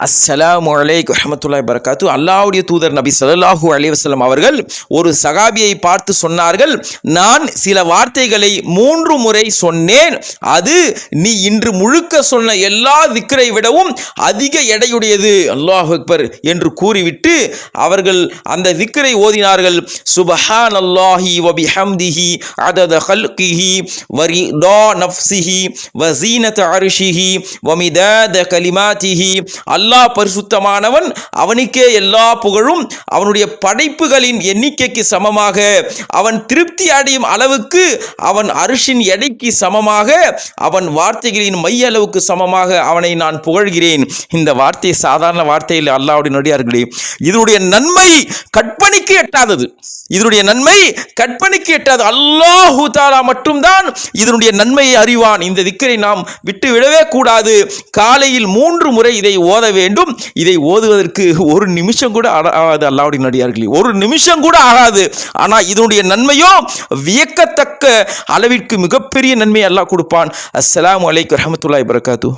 அஸ்ஸலாமு அலைக்கும் வரஹ்மத்துல்லாஹி வபரகாத்துஹு. அல்லாஹ்வுடைய தூதர் நபி ஸல்லல்லாஹு அலைஹி வஸல்லம் அவர்கள் ஒரு சகாபியை பார்த்து சொன்னார்கள், நான் சில வார்த்தைகளை 3 முறை சொன்னேன், அது நீ இன்று முழுக்க சொன்ன எல்லா திக்ரை விடவும் அதிக எடையுடையது. அல்லாஹ் அக்பர் என்று கூறிவிட்டு அவர்கள் அந்த திக்ரை ஓதினார்கள். சுப்ஹானல்லாஹி வ பிஹம்திஹி அதத ஹல்கிஹி வ ரிதா நஃப்ஸிஹி வ ஸீனத அர்ஷிஹி வ மிதாத கலிமாத்திஹி. அல்லாஹ் பரிசுத்தமானவன், அவனுக்கே எல்லா புகழும். அவனுடைய படைப்புகளின் எண்ணிக்கைக்கு சமமாக, அவன் திருப்தி அடையும் அளவுக்கு, அவன் அரிசின் எடைக்கு சமமாக, அவன் வார்த்தைகளின் மைய அளவுக்கு சமமாக அவனை நான் புகழ்கிறேன். இந்த வார்த்தை சாதாரண வார்த்தையில் அல்லாஹ்வுடைய நடிகார்களே, இதனுடைய நன்மை கற்பனைக்கு எட்டாதது. இதனுடைய நன்மை கற்பனைக்கு எட்டாது. அல்லாஹு தஆலா மட்டும்தான் இதனுடைய நன்மையை அறிவான். இந்த திக்ரை நாம் விட்டு விடவே கூடாது. காலையில் 3 முறை இதை ஓத வேண்டும். இதை ஓதுவதற்கு ஒரு நிமிஷம் கூட ஆகாது. அல்லாஹ்வுடைய நடிகார்களே, ஒரு நிமிஷம் கூட ஆகாது. ஆனால் இதனுடைய நன்மையோ வியக்கத்தக்க அளவிற்கு மிகப்பெரிய நன்மை அல்லாஹ் கொடுப்பான். அஸ்ஸலாமு அலைக்கும் வரஹ்மத்துல்லாஹி வபரகாத்துஹு.